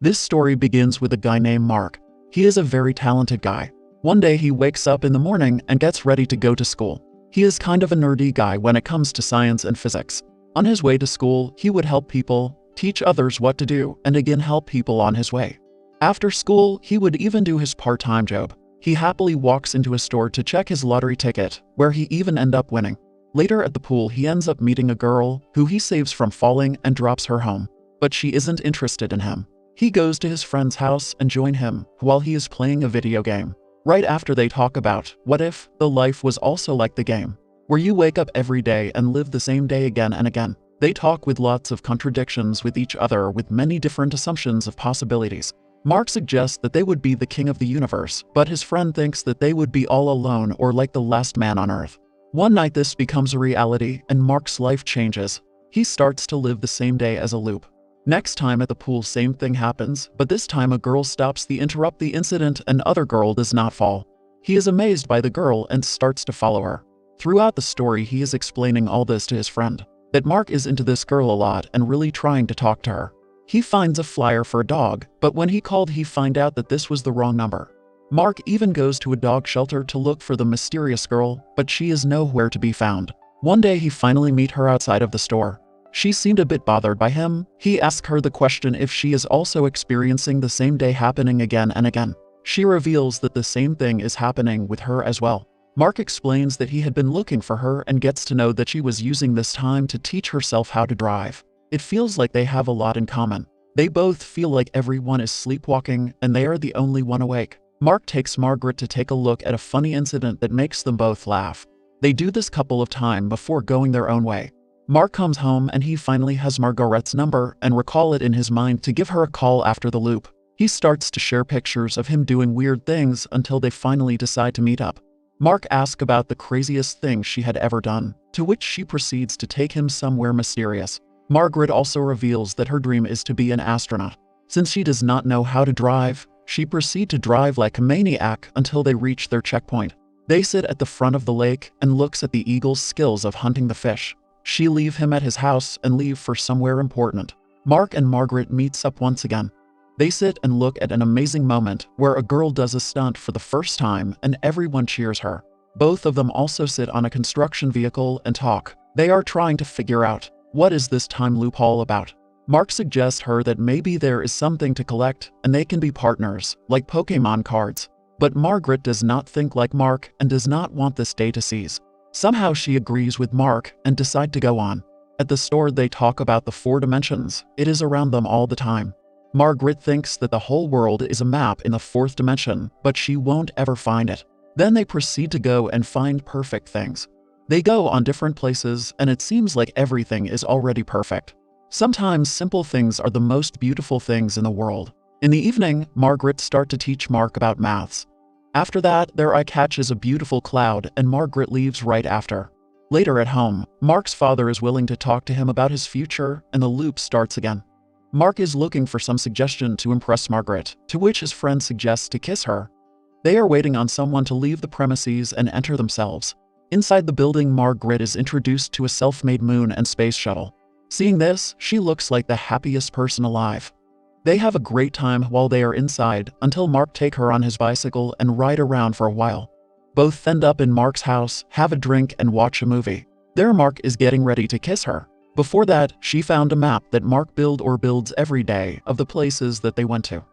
This story begins with a guy named Mark. He is a very talented guy. One day he wakes up in the morning and gets ready to go to school. He is kind of a nerdy guy when it comes to science and physics. On his way to school, he would help people, teach others what to do, and again help people on his way. After school, he would even do his part-time job. He happily walks into a store to check his lottery ticket, where he even ends up winning. Later at the pool, he ends up meeting a girl who he saves from falling and drops her home. But she isn't interested in him. He goes to his friend's house and join him while he is playing a video game. Right after they talk about, what if the life was also like the game, where you wake up every day and live the same day again and again. They talk with lots of contradictions with each other with many different assumptions of possibilities. Mark suggests that they would be the king of the universe, but his friend thinks that they would be all alone or like the last man on earth. One night this becomes a reality and Mark's life changes. He starts to live the same day as a loop. Next time at the pool, same thing happens, but this time a girl stops to interrupt the incident and other girl does not fall. He is amazed by the girl and starts to follow her. Throughout the story he is explaining all this to his friend, that Mark is into this girl a lot and really trying to talk to her. He finds a flyer for a dog, but when he called he find out that this was the wrong number. Mark even goes to a dog shelter to look for the mysterious girl, but she is nowhere to be found. One day he finally meet her outside of the store. She seemed a bit bothered by him. He asks her the question if she is also experiencing the same day happening again and again. She reveals that the same thing is happening with her as well. Mark explains that he had been looking for her and gets to know that she was using this time to teach herself how to drive. It feels like they have a lot in common. They both feel like everyone is sleepwalking and they are the only one awake. Mark takes Margaret to take a look at a funny incident that makes them both laugh. They do this couple of times before going their own way. Mark comes home and he finally has Margaret's number and recall it in his mind to give her a call after the loop. He starts to share pictures of him doing weird things until they finally decide to meet up. Mark asks about the craziest thing she had ever done, to which she proceeds to take him somewhere mysterious. Margaret also reveals that her dream is to be an astronaut. Since she does not know how to drive, she proceeds to drive like a maniac until they reach their checkpoint. They sit at the front of the lake and looks at the eagle's skills of hunting the fish. She leave him at his house and leave for somewhere important. Mark and Margaret meets up once again. They sit and look at an amazing moment where a girl does a stunt for the first time and everyone cheers her. Both of them also sit on a construction vehicle and talk. They are trying to figure out, what is this time loop all about? Mark suggests her that maybe there is something to collect and they can be partners, like Pokemon cards. But Margaret does not think like Mark and does not want this day to cease. Somehow she agrees with Mark and decide to go on. At the store they talk about the 4 dimensions. It is around them all the time. Margaret thinks that the whole world is a map in the 4th dimension, but she won't ever find it. Then they proceed to go and find perfect things. They go on different places and it seems like everything is already perfect. Sometimes simple things are the most beautiful things in the world. In the evening, Margaret starts to teach Mark about maths. After that, their eye catches a beautiful cloud and Margaret leaves right after. Later at home, Mark's father is willing to talk to him about his future and the loop starts again. Mark is looking for some suggestion to impress Margaret, to which his friend suggests to kiss her. They are waiting on someone to leave the premises and enter themselves. Inside the building, Margaret is introduced to a self-made moon and space shuttle. Seeing this, she looks like the happiest person alive. They have a great time while they are inside until Mark takes her on his bicycle and ride around for a while. Both end up in Mark's house, have a drink and watch a movie. There Mark is getting ready to kiss her. Before that, she found a map that Mark builds every day of the places that they went to.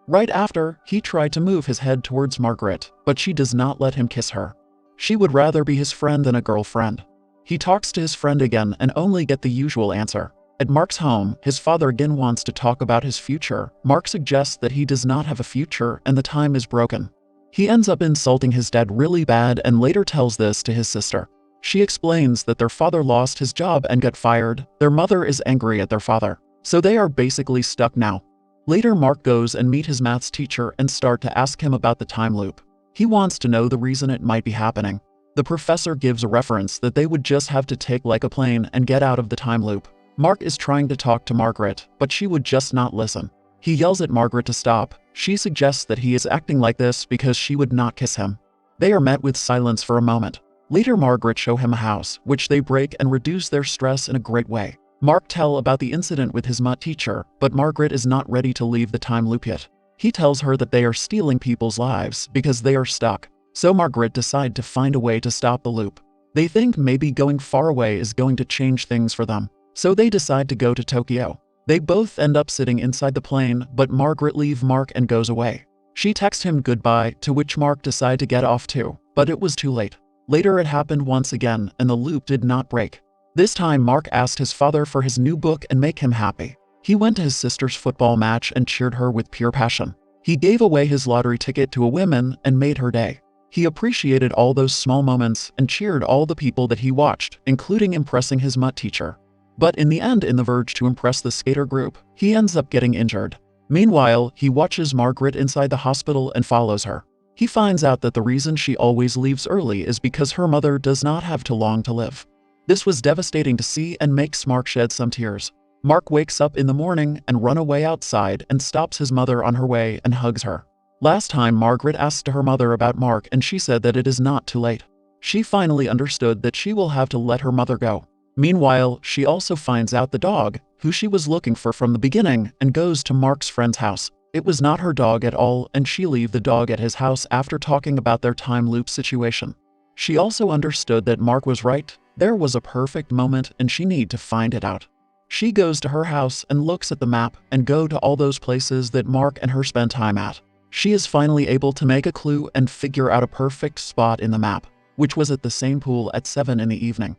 Right after, he tried to move his head towards Margaret, but she does not let him kiss her. She would rather be his friend than a girlfriend. He talks to his friend again and only get the usual answer. At Mark's home, his father again wants to talk about his future. Mark suggests that he does not have a future and the time is broken. He ends up insulting his dad really bad and later tells this to his sister. She explains that their father lost his job and got fired. Their mother is angry at their father, so they are basically stuck now. Later Mark goes and meet his maths teacher and start to ask him about the time loop. He wants to know the reason it might be happening. The professor gives a reference that they would just have to take like a plane and get out of the time loop. Mark is trying to talk to Margaret, but she would just not listen. He yells at Margaret to stop. She suggests that he is acting like this because she would not kiss him. They are met with silence for a moment. Later Margaret shows him a house, which they break and reduce their stress in a great way. Mark tells about the incident with his math teacher, but Margaret is not ready to leave the time loop yet. He tells her that they are stealing people's lives because they are stuck, so Margaret decides to find a way to stop the loop. They think maybe going far away is going to change things for them, so they decide to go to Tokyo. They both end up sitting inside the plane, but Margaret leaves Mark and goes away. She texts him goodbye, to which Mark decides to get off too, but it was too late. Later it happened once again, and the loop did not break. This time Mark asked his father for his new book and make him happy. He went to his sister's football match and cheered her with pure passion. He gave away his lottery ticket to a woman and made her day. He appreciated all those small moments and cheered all the people that he watched, including impressing his math teacher. But in the end, in the verge to impress the skater group, he ends up getting injured. Meanwhile, he watches Margaret inside the hospital and follows her. He finds out that the reason she always leaves early is because her mother does not have too long to live. This was devastating to see and makes Mark shed some tears. Mark wakes up in the morning and runs away outside and stops his mother on her way and hugs her. Last time Margaret asked her mother about Mark and she said that it is not too late. She finally understood that she will have to let her mother go. Meanwhile, she also finds out the dog, who she was looking for from the beginning, and goes to Mark's friend's house. It was not her dog at all, and she leaves the dog at his house after talking about their time loop situation. She also understood that Mark was right. There was a perfect moment and she needed to find it out. She goes to her house and looks at the map and go to all those places that Mark and her spend time at. She is finally able to make a clue and figure out a perfect spot in the map, which was at the same pool at 7 in the evening.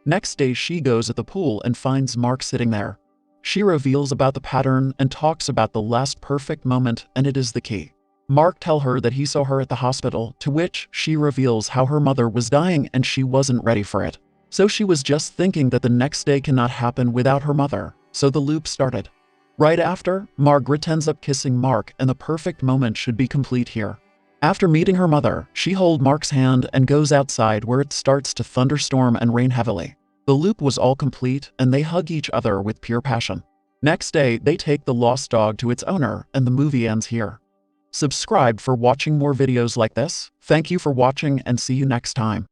Next day she goes at the pool and finds Mark sitting there. She reveals about the pattern and talks about the last perfect moment, and it is the key. Mark tells her that he saw her at the hospital, to which she reveals how her mother was dying and she wasn't ready for it. So she was just thinking that the next day cannot happen without her mother, so the loop started. Right after, Margaret ends up kissing Mark and the perfect moment should be complete here. After meeting her mother, she holds Mark's hand and goes outside where it starts to thunderstorm and rain heavily. The loop was all complete and they hug each other with pure passion. Next day, they take the lost dog to its owner and the movie ends here. Subscribe for watching more videos like this. Thank you for watching and see you next time.